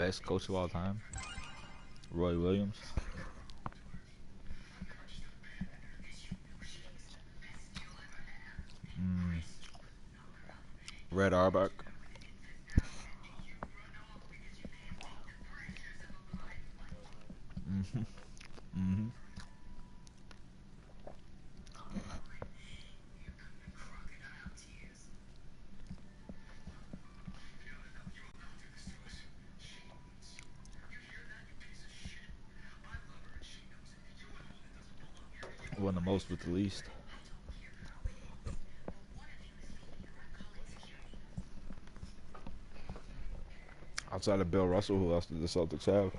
best coach of all time? Roy Williams. Mm. Red Auerbach. Mhm. Mhm. Won the most with the least. Outside of Bill Russell, who else did the Celtics have?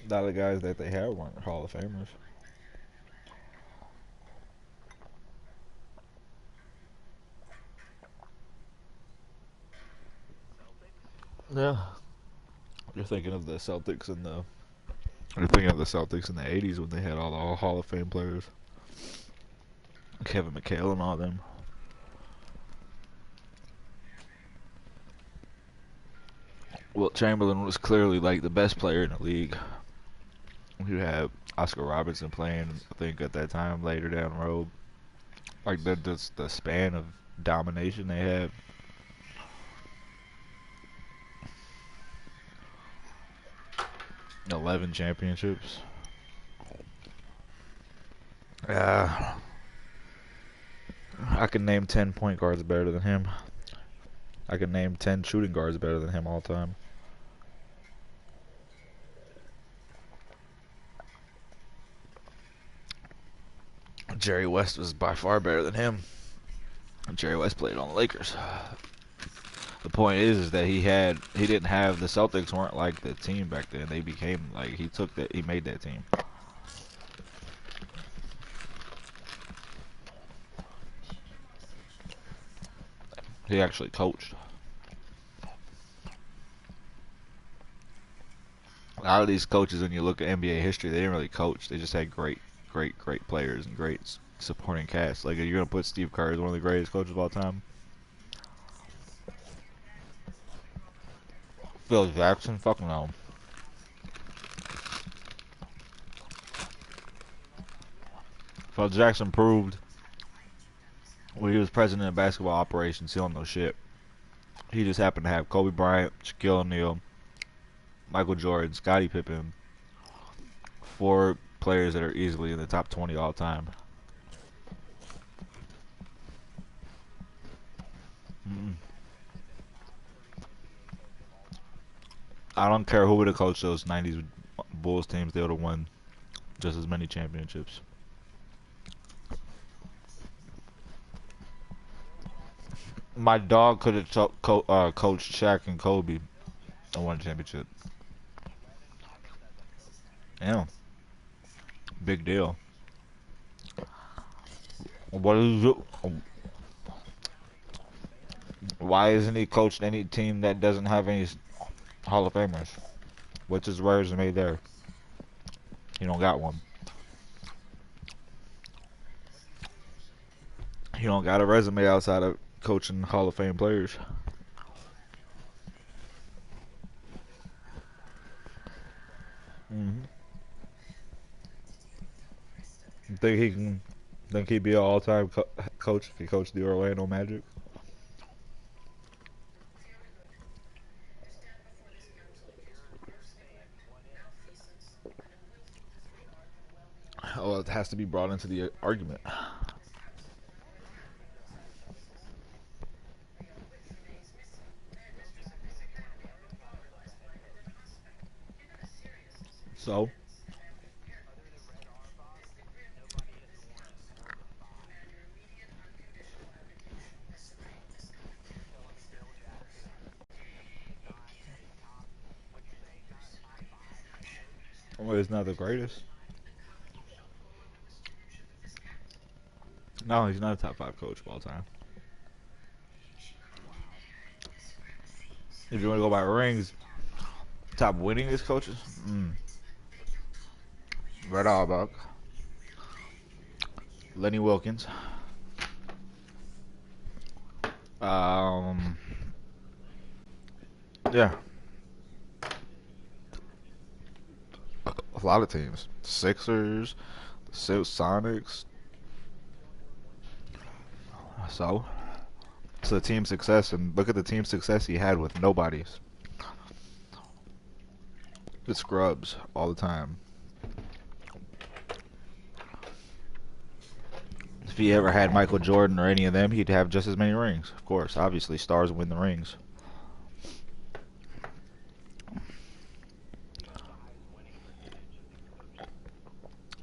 A lot of the guys that they had weren't Hall of Famers. Yeah. You're thinking of the Celtics in the. You're thinking of the Celtics in the '80s when they had all the Hall of Fame players, Kevin McHale and all them. Wilt Chamberlain was clearly like the best player in the league. You had Oscar Robertson playing, I think, at that time later down the road. Like the span of domination they had. 11 championships. I can name 10 point guards better than him. I can name 10 shooting guards better than him all time. Jerry West was by far better than him. Jerry West played on the Lakers. The point is that he didn't have the Celtics weren't like the team back then. They became like he made that team. He actually coached. A lot of these coaches, when you look at NBA history, they didn't really coach. They just had great players and great supporting cast. Like, you're gonna put Steve Kerr as one of the greatest coaches of all time. Phil Jackson, fuck no. Phil Jackson proved when he was president of basketball operations, he don't know shit. He just happened to have Kobe Bryant, Shaquille O'Neal, Michael Jordan, Scottie Pippen, 4 players that are easily in the top 20 all time. Mm-mm. I don't care who would have coached those '90s Bulls teams; they would have won just as many championships. My dog could have coached Shaq and Kobe and won a championship. Yeah, big deal. What is it? Why isn't he coached any team that doesn't have any Hall of Famers? What's his resume there? He don't got one. He don't got a resume outside of coaching Hall of Fame players. Mm-hmm. You think he can? Think he'd be an all-time coach if he coached the Orlando Magic? Oh, it has to be brought into the argument. So, well, he's not the greatest. No, he's not a top 5 coach of all time. If you want to go by rings, top winningest coaches, Red Auerbach, Lenny Wilkens, um, yeah, a lot of teams. Sixers, Sonics. So it's a team success, and look at the team success he had with nobodies. The scrubs all the time. If he ever had Michael Jordan or any of them, he'd have just as many rings. Of course, obviously, stars win the rings.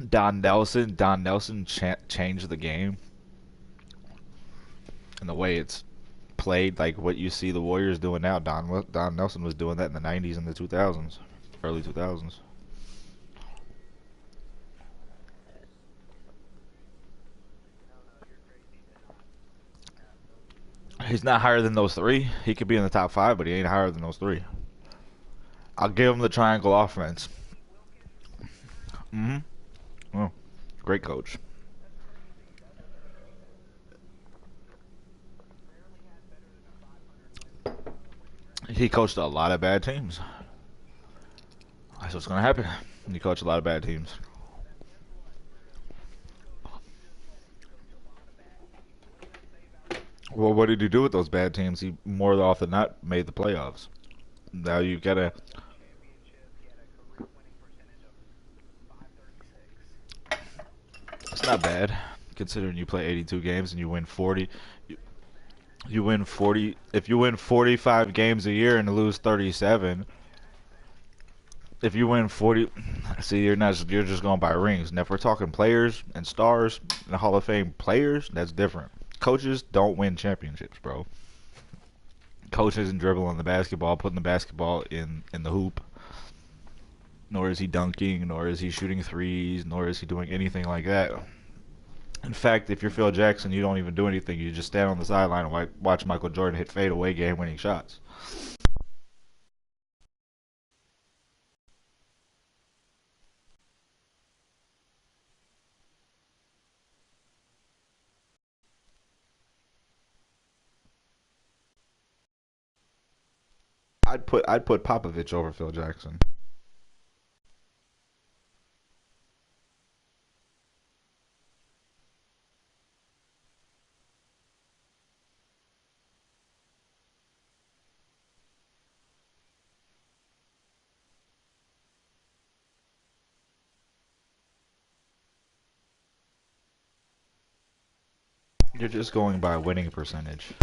Don Nelson changed the game and the way it's played. Like what you see the Warriors doing now. Don Nelson was doing that in the '90s and the 2000s, early 2000s. He's not higher than those three. He could be in the top five, but he ain't higher than those three. I'll give him the triangle offense. Mm-hmm. Oh, great coach. He coached a lot of bad teams. That's what's gonna happen. He coached a lot of bad teams. Well, what did he do with those bad teams? He more often than not made the playoffs. Now you gotta. It's not bad considering you play 82 games and you win 40. You win 40. If you win 45 games a year and lose 37, if you win 40, see, you're not. You're just going by rings. Now, if we're talking players and stars, and Hall of Fame players, that's different. Coaches don't win championships, bro. Coach isn't dribbling the basketball, putting the basketball in the hoop. Nor is he dunking, nor is he shooting threes, nor is he doing anything like that. In fact, if you're Phil Jackson, you don't even do anything. You just stand on the sideline and watch Michael Jordan hit fadeaway game-winning shots. I'd put Popovich over Phil Jackson. You're just going by winning percentage.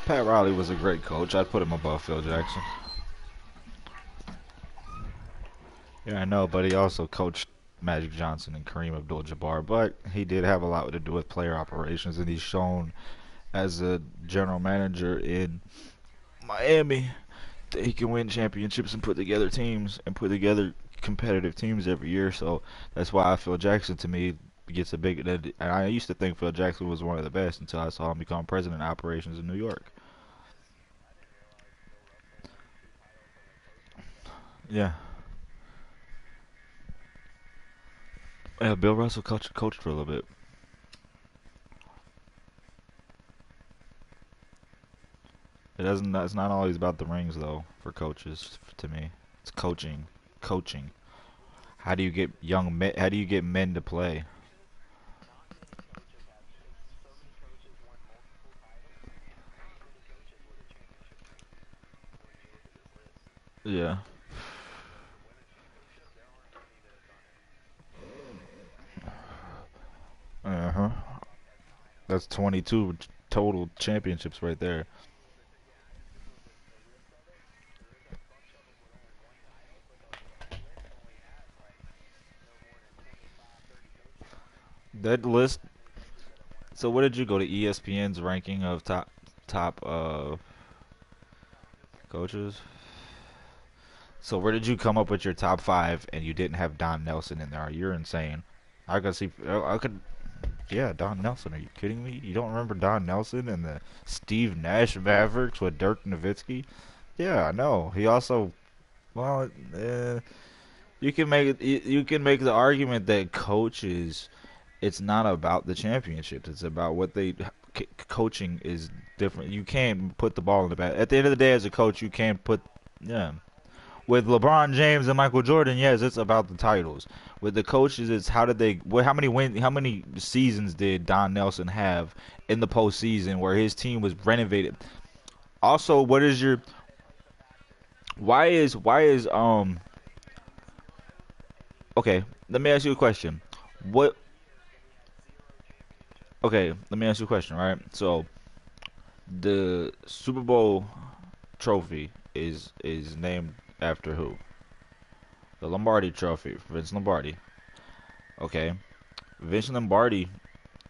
Pat Riley was a great coach. I'd put him above Phil Jackson. Yeah, I know, but he also coached Magic Johnson and Kareem Abdul-Jabbar. But he did have a lot to do with player operations, and he's shown as a general manager in Miami that he can win championships and put together teams and put together competitive teams every year. So that's why I feel Jackson to me gets a big. And I used to think Phil Jackson was one of the best until I saw him become president of operations in New York. Yeah, yeah. Bill Russell coached for a little bit. It doesn't. It's not always about the rings though for coaches. To me, it's coaching. Coaching. How do you get young men? How do you get men to play? Yeah. Uh huh. That's 22 total championships right there. That list. So what did you go to ESPN's ranking of top coaches? So where did you come up with your top five and you didn't have Don Nelson in there? You're insane. I could see. I could. Yeah, Don Nelson. Are you kidding me? You don't remember Don Nelson and the Steve Nash Mavericks with Dirk Nowitzki? Yeah, I know. He also, well, you can make the argument that coaches, it's not about the championships. It's about what they coaching is different. You can't put the ball in the bat. At the end of the day, as a coach, you can't put, yeah. With LeBron James and Michael Jordan, yes, it's about the titles. With the coaches, it's how many seasons did Don Nelson have in the postseason where his team was renovated? Also, what is your why is okay? Let me ask you a question. What Okay, let me ask you a question. Right, so the Super Bowl trophy is named after who? The Lombardi Trophy, Vince Lombardi. Okay, Vince Lombardi,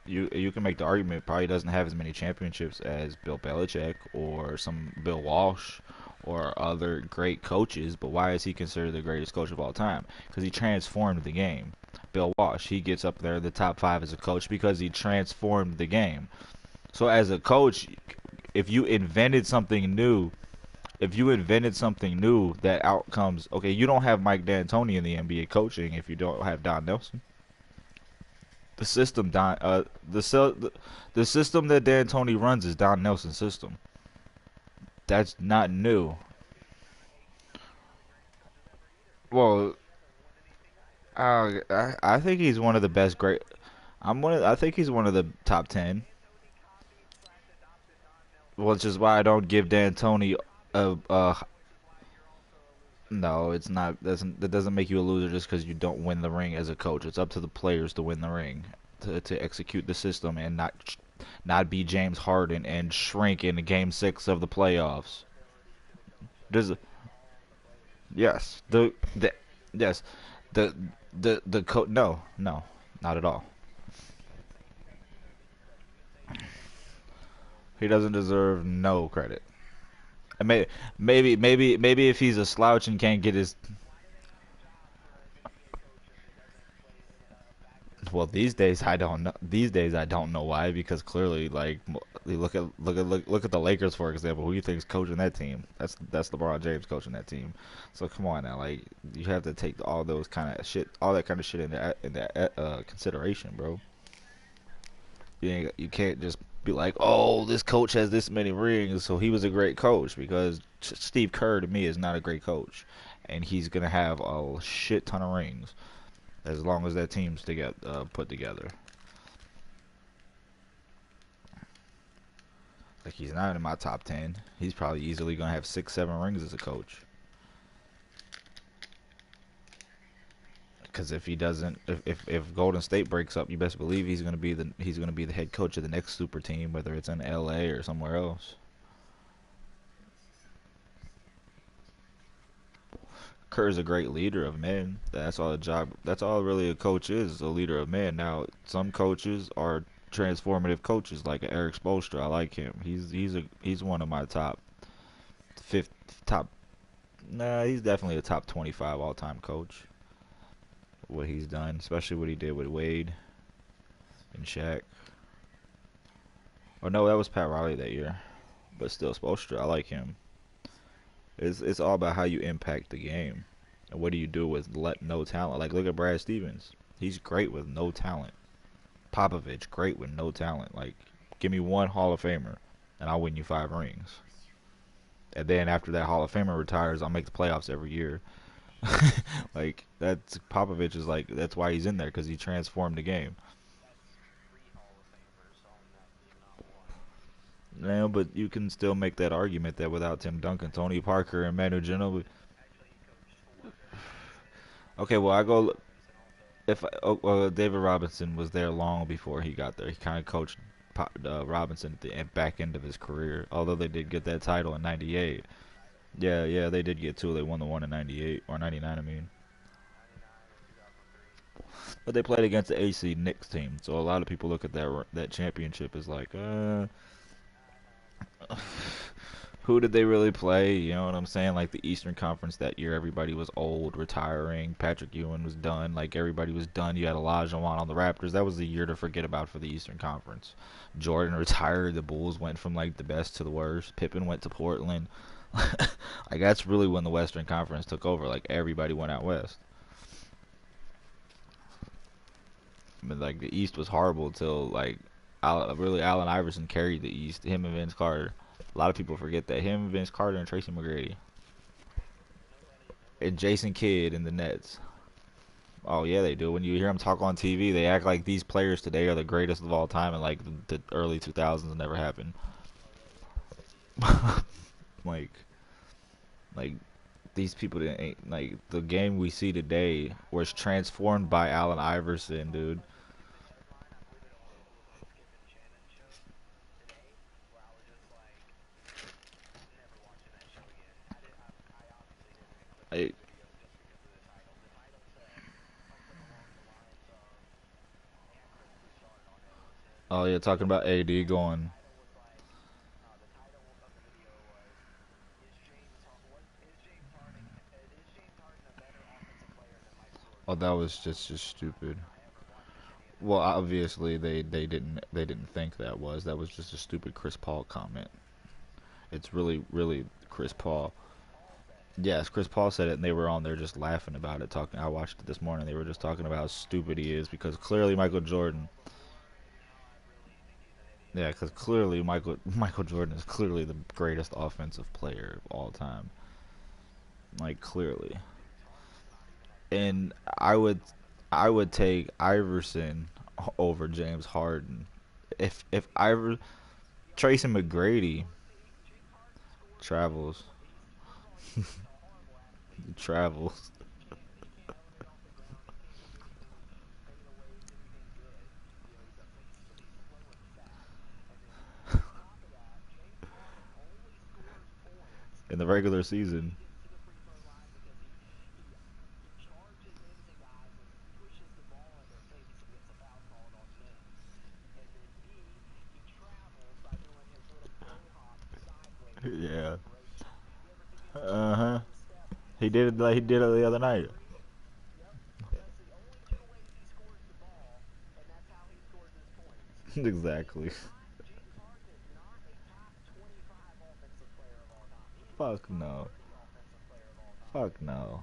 you can make the argument probably doesn't have as many championships as Bill Belichick or some Bill Walsh or other great coaches, but why is he considered the greatest coach of all time? Because he transformed the game. Bill Walsh, he gets up there in the top five as a coach because he transformed the game. So as a coach, if you invented something new, that outcomes, okay, you don't have Mike D'Antoni in the NBA coaching if you don't have Don Nelson. The system the system that D'Antoni runs is Don Nelson's system. That's not new. Well, I think he's one of the best great. I think he's one of the top 10, which is why I don't give D'Antoni a. No, it's not. That doesn't make you a loser just because you don't win the ring as a coach. It's up to the players to win the ring, to execute the system and not be James Harden and shrink in Game 6 of the playoffs. Does Yes, the yes, the the coach. No, no, not at all. He doesn't deserve no credit. And maybe if he's a slouch and can't get his. Well, these days I don't know. These days I don't know why, because clearly, like, look at the Lakers, for example. Who you think's coaching that team? That's LeBron James coaching that team. So come on now, like, you have to take all that kind of shit into consideration, bro. You can't just be like, oh, this coach has this many rings, so he was a great coach, because Steve Kerr to me is not a great coach, and he's gonna have a shit ton of rings as long as that team's put together. Like, he's not in my top 10. He's probably easily gonna have 6, 7 rings as a coach. Because if he doesn't, if Golden State breaks up, you best believe he's gonna be the head coach of the next super team, whether it's in LA or somewhere else. Kerr's a great leader of men. That's all really a coach is, a leader of men. Now, some coaches are transformative coaches, like Eric Spoelstra. I like him. He's one of my fifth top. Nah, he's definitely a top 25 all time coach. What he's done, especially what he did with Wade and Shaq. Or no, that was Pat Riley that year. But still, Spoelstra, I like him. It's all about how you impact the game, and what do you do with no talent. Like, look at Brad Stevens. He's great with no talent. Popovich, great with no talent. Like, give me one Hall of Famer, and I'll win you 5 rings. And then after that Hall of Famer retires, I'll make the playoffs every year. Like, that's Popovich is like, that's why he's in there, because he transformed the game. Yeah, but you can still make that argument that without Tim Duncan, Tony Parker, and Manu Ginobili. Okay, well, I go. If well, David Robinson was there long before he got there. He kind of coached Robinson at the back end of his career. Although they did get that title in '98. Yeah, yeah, they did get 2. They won the one in '98 or '99, I mean. But they played against the AC Knicks team, so a lot of people look at that championship as like, who did they really play? You know what I'm saying? Like the Eastern Conference that year, everybody was old, retiring. Patrick Ewing was done. Like everybody was done. You had Olajuwon on the Raptors. That was the year to forget about for the Eastern Conference. Jordan retired. The Bulls went from like the best to the worst. Pippen went to Portland. Like that's really when the Western Conference took over. Like everybody went out west. But like the East was horrible till like really Allen Iverson carried the East. Him and Vince Carter. A lot of people forget that him, Vince Carter, and Tracy McGrady, and Jason Kidd in the Nets. Oh yeah, they do. When you hear them talk on TV, they act like these players today are the greatest of all time, and like the early 2000s never happened. like, like these people didn't like the game we see today was transformed by Allen Iverson, dude. Like, oh yeah, talking about AD going. Oh, that was just stupid. Well, obviously they didn't think that was just a stupid Chris Paul comment. It's really Chris Paul. Yes, Chris Paul said it, and they were on there just laughing about it. Talking, I watched it this morning. They were just talking about how stupid he is because clearly Michael Jordan. Yeah, because clearly Michael Jordan is clearly the greatest offensive player of all time. Like clearly, and I would take Iverson over James Harden. If Tracy McGrady travels travels. In the regular season. Yeah. Uh huh. He did it like he did it the other night. Exactly. Fuck no. Fuck no.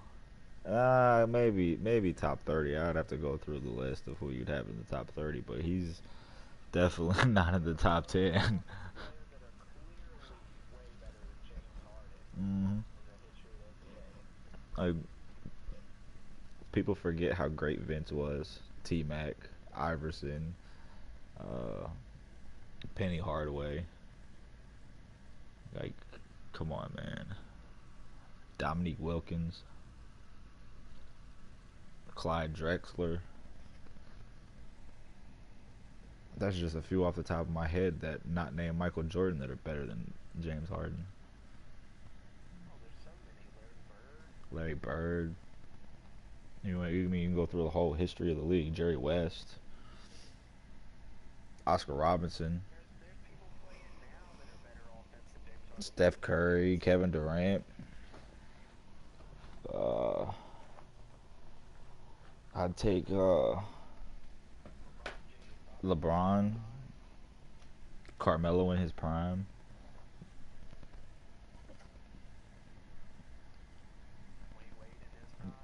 Maybe top 30. I'd have to go through the list of who you'd have in the top 30, but he's definitely not in the top 10. hmm Like people forget how great Vince was. T Mac, Iverson, uh, Penny Hardaway. Like, come on, man. Dominique Wilkins, Clyde Drexler. That's just a few off the top of my head that not named Michael Jordan that are better than James Harden. Larry Bird. You can go through the whole history of the league. Jerry West, Oscar Robinson, Steph Curry, Kevin Durant. Uh, I'd take LeBron, Carmelo in his prime,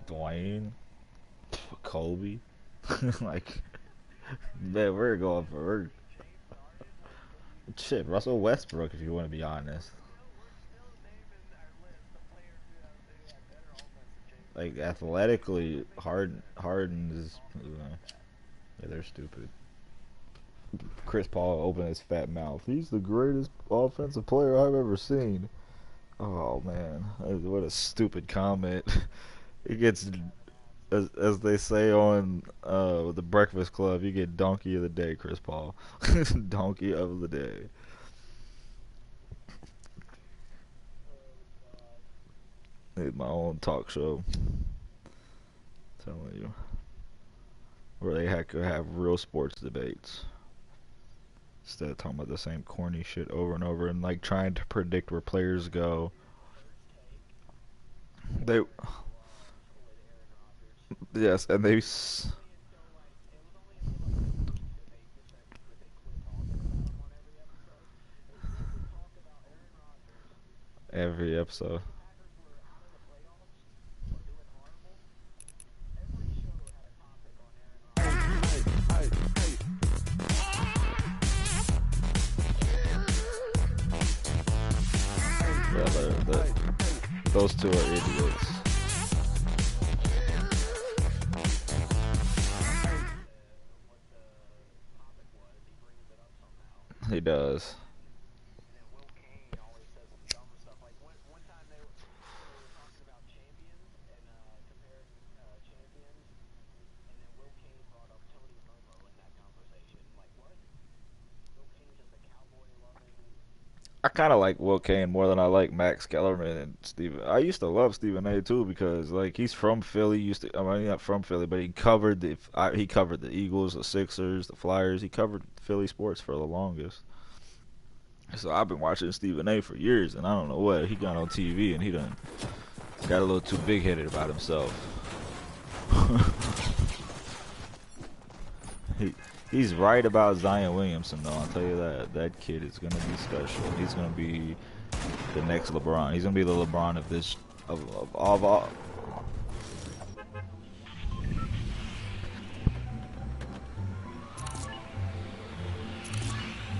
Dwayne, Kobe. Like, man, we're going for shit. Russell Westbrook, if you want to be honest. Like athletically, Harden is. Yeah, they're stupid. Chris Paul opened his fat mouth. He's the greatest offensive player I've ever seen. Oh man, what a stupid comment. He gets, as they say on the Breakfast Club, you get donkey of the day, Chris Paul. Donkey of the day. Need my own talk show. Telling you, where they could have real sports debates. instead of talking about the same corny shit over and over and like trying to predict where players go. They, yes, and they. Every episode. Yeah, those two are idiots. He does. I kind of like Will Kane more than I like Max Kellerman and Stephen. I used to love Stephen A. too because like he's from Philly. Used to, I mean, he's not from Philly, but he covered the Eagles, the Sixers, the Flyers. He covered Philly sports for the longest. So I've been watching Stephen A. for years, and I don't know what he got on TV, and he done got a little too big-headed about himself. He's right about Zion Williamson, though. I'll tell you that. That kid is going to be special. He's going to be the next LeBron. He's going to be the LeBron of this, of all.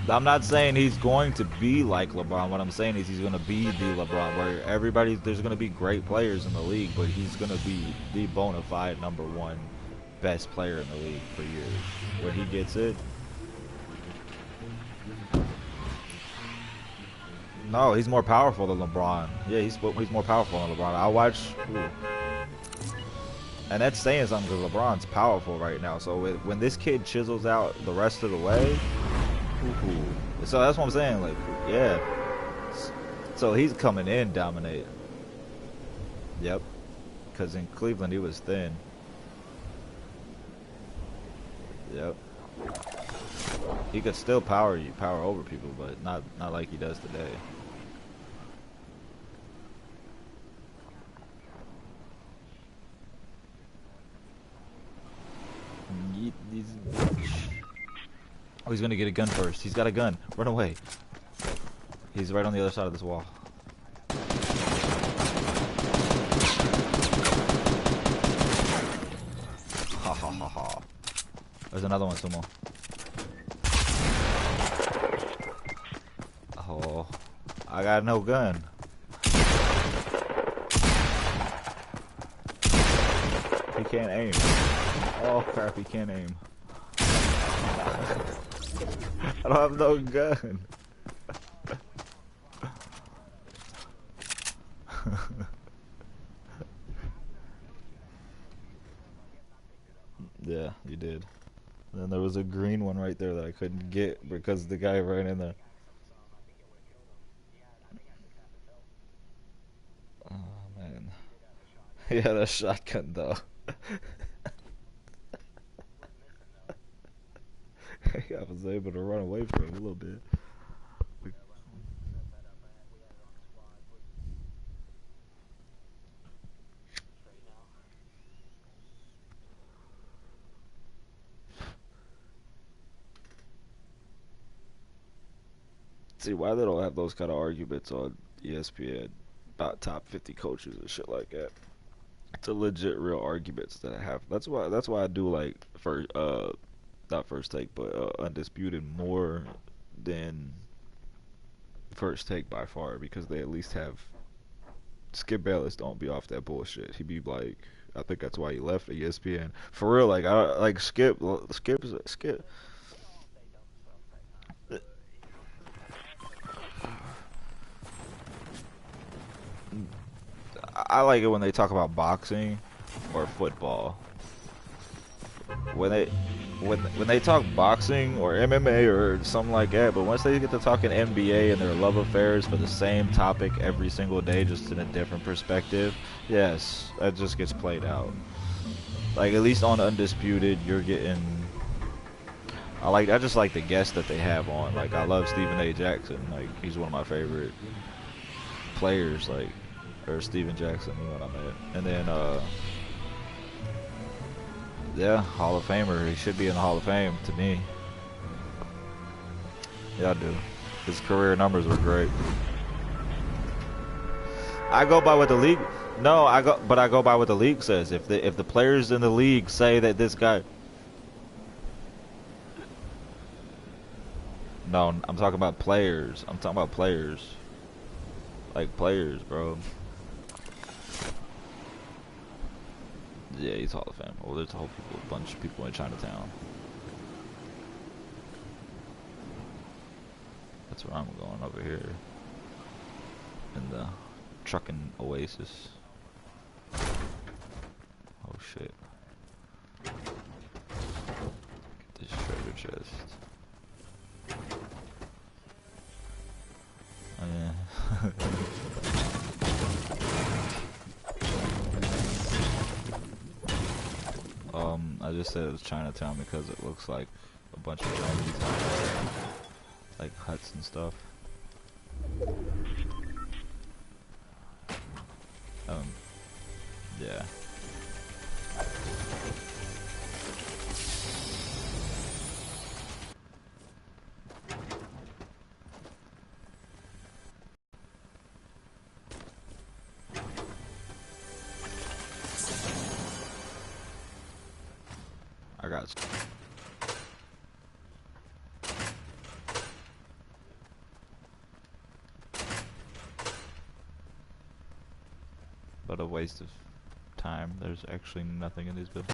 I'm not saying he's going to be like LeBron. What I'm saying is he's going to be the LeBron, where there's going to be great players in the league, but he's going to be the bona fide #1 best player in the league for years. When he gets it. No, he's more powerful than LeBron. Yeah, he's more powerful than LeBron. I watch. Ooh. And that's saying something because LeBron's powerful right now. So when this kid chisels out the rest of the way, ooh. So that's what I'm saying. Like, yeah. So he's coming in dominating. Yep. Because in Cleveland he was thin. Yep. He could still power over people, but not like he does today. Oh, he's gonna get a gun first. He's got a gun. Run away. He's right on the other side of this wall. Ha ha ha ha. There's another one, Sumo. Oh, I got no gun. He can't aim. Oh crap, he can't aim. I don't have no gun. Yeah, you did. Then there was a green one right there that I couldn't get because the guy ran in there. Oh man. Yeah, that shotgun though. I was able to run away from him a little bit. See why they don't have those kind of arguments on ESPN about top 50 coaches and shit like that. It's a legit real arguments that I have. That's why I do like not first take, but undisputed more than first take by far because they at least have Skip Bayless don't be off that bullshit. He be like, I think that's why he left ESPN for real. Like I like Skip. I like it when they talk about boxing or football. When they talk boxing or MMA or something like that, but once they get to talking NBA and their love affairs for the same topic every single day, just in a different perspective, yes, that just gets played out. Like at least on Undisputed, you're getting I just like the guests that they have on. Like I love Stephen A. Jackson. Like he's one of my favorite players. Like or Steven Jackson, you know what I mean. And then yeah, Hall of Famer. He should be in the Hall of Fame to me. Yeah, I do. His career numbers were great. I go by what the league. No, I go by what the league says. If the players in the league say that this guy. No, I'm talking about players. I'm talking about players. Like players, bro. Yeah, he's Hall of Fame. Well, there's a bunch of people in Chinatown. That's where I'm going over here. In the trucking oasis. Oh shit. Get this treasure chest. Oh yeah. I just said it was Chinatown because it looks like a bunch of Chinese houses, like huts and stuff. Yeah. I got you. But a waste of time. There's actually nothing in these buildings.